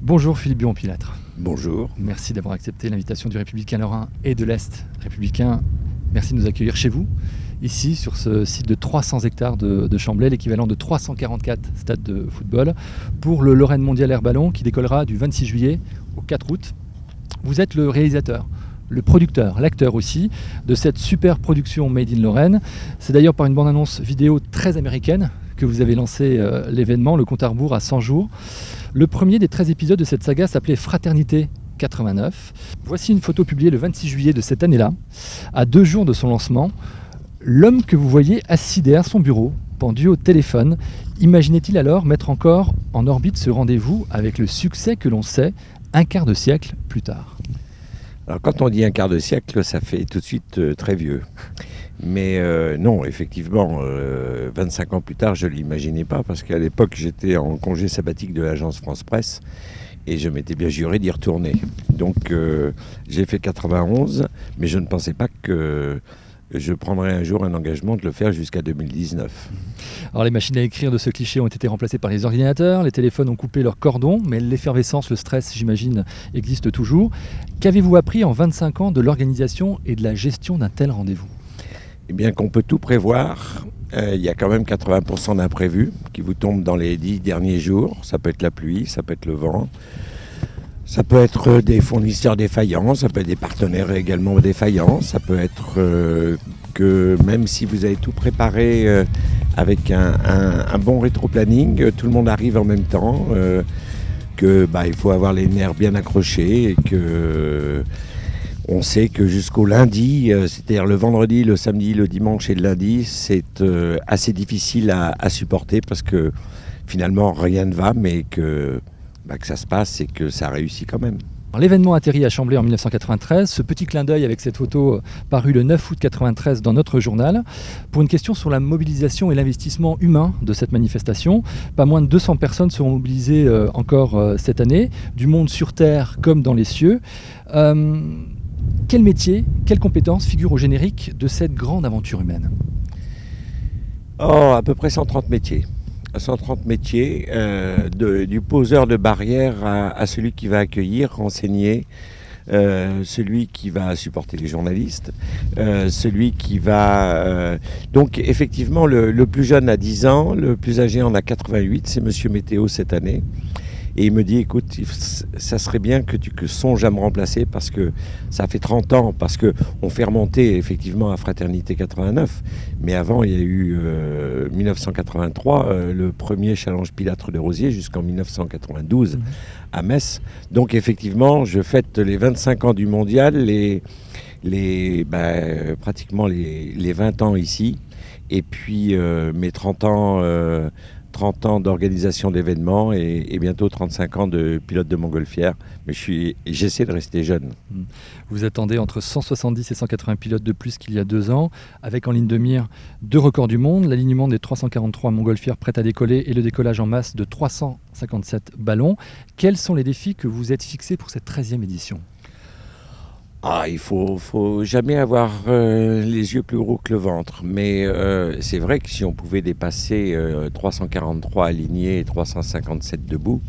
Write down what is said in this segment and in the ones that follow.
Bonjour Philippe Buron-Pilâtre. Bonjour. Merci d'avoir accepté l'invitation du Républicain Lorrain et de l'Est républicain. Merci de nous accueillir chez vous, ici sur ce site de 300 hectares de Chamblay, l'équivalent de 344 stades de football, pour le Lorraine Mondial Air Ballon qui décollera du 26 juillet au 4 août. Vous êtes le réalisateur, le producteur, l'acteur aussi, de cette super production Made in Lorraine. C'est d'ailleurs par une bande-annonce vidéo très américaine que vous avez lancé l'événement, le compte à rebours à 100 jours. Le premier des 13 épisodes de cette saga s'appelait Fraternité 89. Voici une photo publiée le 26 juillet de cette année-là, à 2 jours de son lancement. L'homme que vous voyez assis derrière son bureau, pendu au téléphone, imaginait-il alors mettre encore en orbite ce rendez-vous avec le succès que l'on sait un quart de siècle plus tard? Alors quand on dit un quart de siècle, ça fait tout de suite très vieux. Mais non, effectivement, 25 ans plus tard, je ne l'imaginais pas, parce qu'à l'époque, j'étais en congé sabbatique de l'agence France Presse, et je m'étais bien juré d'y retourner. Donc j'ai fait 91, mais je ne pensais pas que je prendrais un jour un engagement de le faire jusqu'à 2019. Alors les machines à écrire de ce cliché ont été remplacées par les ordinateurs, les téléphones ont coupé leurs cordons, mais l'effervescence, le stress, j'imagine, existe toujours. Qu'avez-vous appris en 25 ans de l'organisation et de la gestion d'un tel rendez-vous ? Eh bien qu'on peut tout prévoir. Il y a quand même 80% d'imprévus qui vous tombent dans les 10 derniers jours. Ça peut être la pluie, ça peut être le vent, ça peut être des fournisseurs défaillants, ça peut être des partenaires également défaillants, ça peut être que même si vous avez tout préparé avec un bon rétro-planning, tout le monde arrive en même temps, il faut avoir les nerfs bien accrochés et que... On sait que jusqu'au lundi, c'est-à-dire le vendredi, le samedi, le dimanche et le lundi, c'est assez difficile à supporter parce que finalement rien ne va, mais que ça se passe et que ça réussit quand même. L'événement atterrit à Chamblay en 1993, ce petit clin d'œil avec cette photo parue le 9 août 1993 dans notre journal, pour une question sur la mobilisation et l'investissement humain de cette manifestation. Pas moins de 200 personnes seront mobilisées encore cette année, du monde sur Terre comme dans les cieux. Quel métier, quelles compétences figurent au générique de cette grande aventure humaine? À peu près 130 métiers. 130 métiers, du poseur de barrières à celui qui va accueillir, renseigner, celui qui va supporter les journalistes, celui qui va... Donc effectivement, le plus jeune a 10 ans, le plus âgé en a 88, c'est Monsieur Météo cette année. Et il me dit, écoute, ça serait bien que tu songes à me remplacer parce que ça fait 30 ans, parce qu'on fait remonter effectivement à Fraternité 89. Mais avant, il y a eu 1983, le premier challenge Pilâtre de Rosiers jusqu'en 1992 à Metz. Donc effectivement, je fête les 25 ans du mondial, pratiquement les 20 ans ici. Et puis mes 30 ans d'organisation d'événements et bientôt 35 ans de pilote de montgolfière. Mais j'essaie de rester jeune. Vous attendez entre 170 et 180 pilotes de plus qu'il y a 2 ans, avec en ligne de mire 2 records du monde, l'alignement des 343 montgolfières prêtes à décoller et le décollage en masse de 357 ballons. Quels sont les défis que vous êtes fixés pour cette 13e édition ? Il faut jamais avoir les yeux plus gros que le ventre. Mais c'est vrai que si on pouvait dépasser 343 alignés et 357 debout,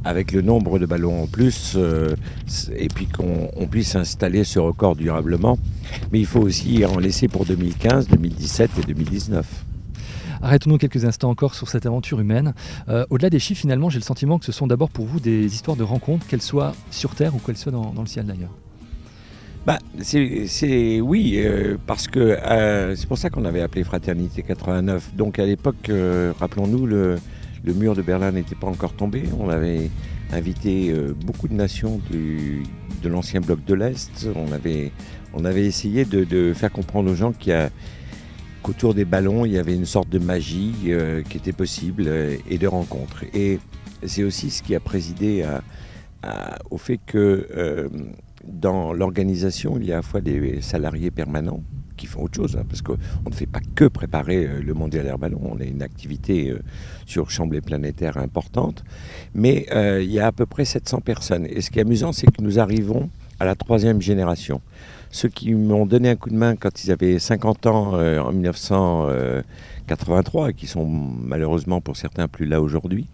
avec le nombre de ballons en plus, et puis qu'on puisse installer ce record durablement. Mais il faut aussi en laisser pour 2015, 2017 et 2019. Arrêtons-nous quelques instants encore sur cette aventure humaine. Au-delà des chiffres, finalement, j'ai le sentiment que ce sont d'abord pour vous des histoires de rencontres, qu'elles soient sur Terre ou qu'elles soient dans le ciel d'ailleurs. Oui, parce que c'est pour ça qu'on avait appelé Fraternité 89. Donc à l'époque, rappelons-nous, le mur de Berlin n'était pas encore tombé. On avait invité beaucoup de nations de l'ancien bloc de l'Est. On avait essayé de faire comprendre aux gens qu'autour des ballons, il y avait une sorte de magie qui était possible et de rencontres. Et c'est aussi ce qui a présidé au fait que... dans l'organisation, il y a à la fois des salariés permanents qui font autre chose, parce qu'on ne fait pas que préparer le mondial air ballon, on a une activité sur Chamblay planétaire importante, mais il y a à peu près 700 personnes. Et ce qui est amusant, c'est que nous arrivons à la 3e génération. Ceux qui m'ont donné un coup de main quand ils avaient 50 ans en 1983, et qui sont malheureusement pour certains plus là aujourd'hui,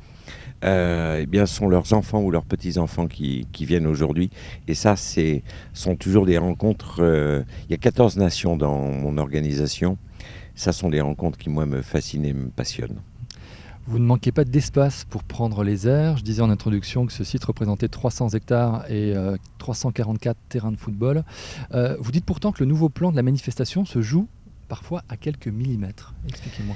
eh bien, sont leurs enfants ou leurs petits-enfants qui viennent aujourd'hui. Et ça, sont toujours des rencontres. Il y a 14 nations dans mon organisation. Ça sont des rencontres qui, moi, me fascinent et me passionnent. Vous ne manquez pas d'espace pour prendre les airs. Je disais en introduction que ce site représentait 300 hectares et 344 terrains de football. Vous dites pourtant que le nouveau plan de la manifestation se joue parfois à quelques millimètres. Expliquez-moi.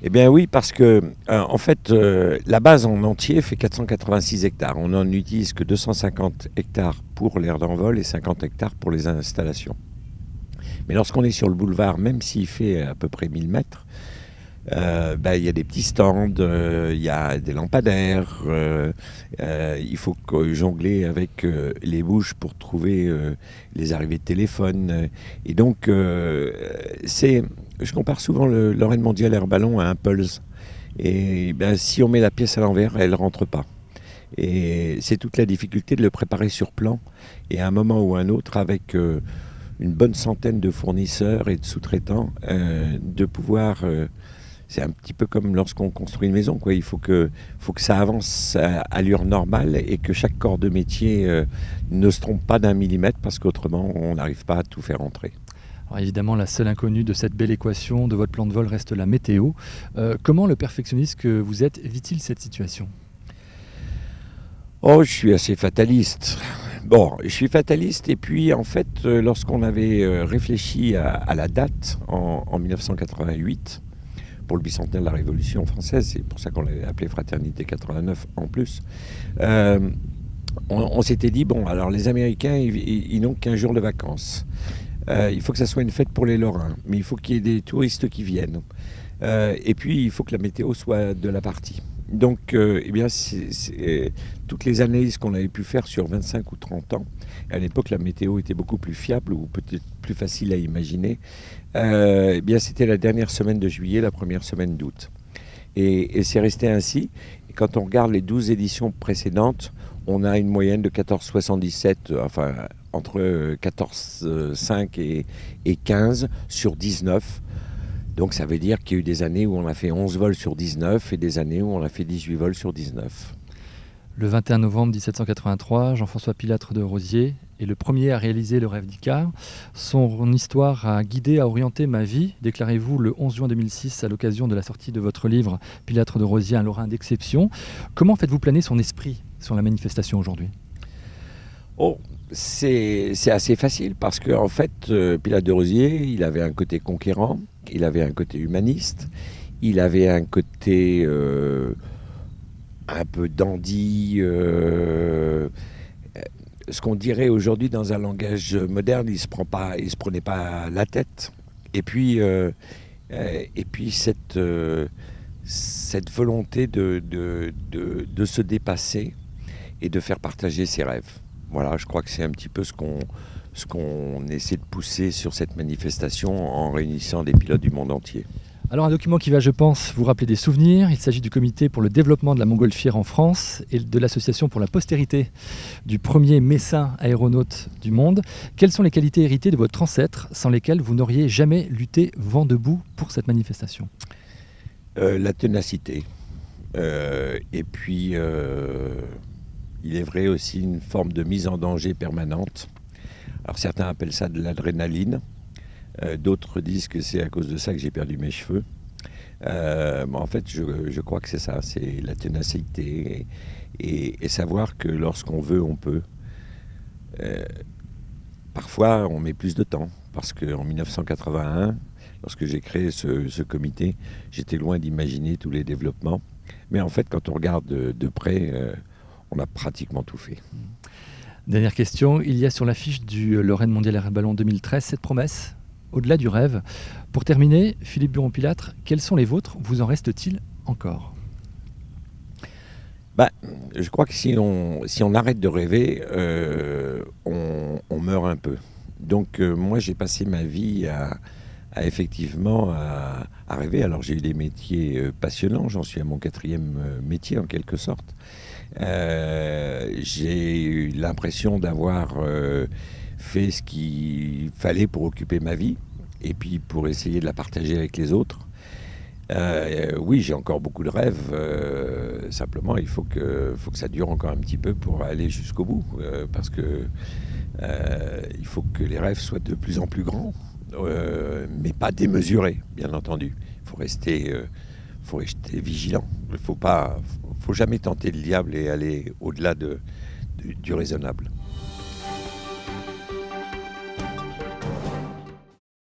Eh bien oui, parce que en fait, la base en entier fait 486 hectares. On n'en utilise que 250 hectares pour l'aire d'envol et 50 hectares pour les installations. Mais lorsqu'on est sur le boulevard, même s'il fait à peu près 1000 mètres, il y a des petits stands, il y a des lampadaires, il faut jongler avec les bouches pour trouver les arrivées de téléphone. Et donc, je compare souvent le Lorraine Mondial Air Ballon à un Pulse. Et si on met la pièce à l'envers, elle ne rentre pas. Et c'est toute la difficulté de le préparer sur plan. Et à un moment ou un autre, avec une bonne centaine de fournisseurs et de sous-traitants, de pouvoir... c'est un petit peu comme lorsqu'on construit une maison, quoi. Il faut que ça avance à allure normale et que chaque corps de métier ne se trompe pas d'un millimètre parce qu'autrement, on n'arrive pas à tout faire entrer. Alors évidemment, la seule inconnue de cette belle équation de votre plan de vol reste la météo. Comment le perfectionniste que vous êtes vit-il cette situation ? Oh, je suis assez fataliste. Bon, je suis fataliste et puis en fait, lorsqu'on avait réfléchi à la date en 1988, pour le bicentenaire de la Révolution française, c'est pour ça qu'on l'avait appelé Fraternité 89 en plus, on s'était dit, bon, alors les Américains, ils n'ont qu'un jour de vacances. Il faut que ça soit une fête pour les Lorrains, mais il faut qu'il y ait des touristes qui viennent. Et puis, il faut que la météo soit de la partie. Donc, c'est toutes les analyses qu'on avait pu faire sur 25 ou 30 ans, à l'époque, la météo était beaucoup plus fiable ou peut-être plus facile à imaginer. C'était la dernière semaine de juillet, la première semaine d'août. Et c'est resté ainsi. Et quand on regarde les 12 éditions précédentes, on a une moyenne de 14,77, enfin entre 14,5 et 15 sur 19. Donc ça veut dire qu'il y a eu des années où on a fait 11 vols sur 19 et des années où on a fait 18 vols sur 19. Le 21 novembre 1783, Jean-François Pilâtre de Rosiers est le premier à réaliser le rêve d'Icare. Son histoire a guidé, a orienté ma vie, déclarez-vous le 11 juin 2006 à l'occasion de la sortie de votre livre Pilâtre de Rosiers, un Lorrain d'exception. Comment faites-vous planer son esprit sur la manifestation aujourd'hui ? Oh, c'est assez facile parce qu'en fait, Pilâtre de Rosiers, il avait un côté conquérant, il avait un côté humaniste, il avait un côté un peu dandy, ce qu'on dirait aujourd'hui dans un langage moderne, il ne se prenait pas la tête. Et puis cette volonté de se dépasser et de faire partager ses rêves. Voilà, je crois que c'est un petit peu ce qu'on essaie de pousser sur cette manifestation en réunissant des pilotes du monde entier. Alors un document qui va, je pense, vous rappeler des souvenirs. Il s'agit du comité pour le développement de la montgolfière en France et de l'association pour la postérité du premier messin aéronaute du monde. Quelles sont les qualités héritées de votre ancêtre sans lesquelles vous n'auriez jamais lutté vent debout pour cette manifestation ? La ténacité. Et puis, il est vrai aussi une forme de mise en danger permanente. Alors certains appellent ça de l'adrénaline. D'autres disent que c'est à cause de ça que j'ai perdu mes cheveux. En fait, je crois que c'est ça, c'est la ténacité et savoir que lorsqu'on veut, on peut. Parfois, on met plus de temps, parce qu'en 1981, lorsque j'ai créé ce comité, j'étais loin d'imaginer tous les développements. Mais en fait, quand on regarde de près, on a pratiquement tout fait. Dernière question, il y a sur l'affiche du Lorraine Mondial Air Ballon 2013 cette promesse, au-delà du rêve. Pour terminer, Philippe Buron-Pilâtre, quels sont les vôtres ? Vous en reste-t-il encore ? Je crois que si on arrête de rêver, on meurt un peu. Donc moi j'ai passé ma vie à rêver. Alors j'ai eu des métiers passionnants, j'en suis à mon 4e métier en quelque sorte. J'ai eu l'impression d'avoir fait ce qu'il fallait pour occuper ma vie et puis pour essayer de la partager avec les autres. Oui, j'ai encore beaucoup de rêves. Simplement, il faut que ça dure encore un petit peu pour aller jusqu'au bout. Parce que il faut que les rêves soient de plus en plus grands, mais pas démesurés, bien entendu. Faut rester vigilant. Il faut jamais tenter le diable et aller au-delà du raisonnable.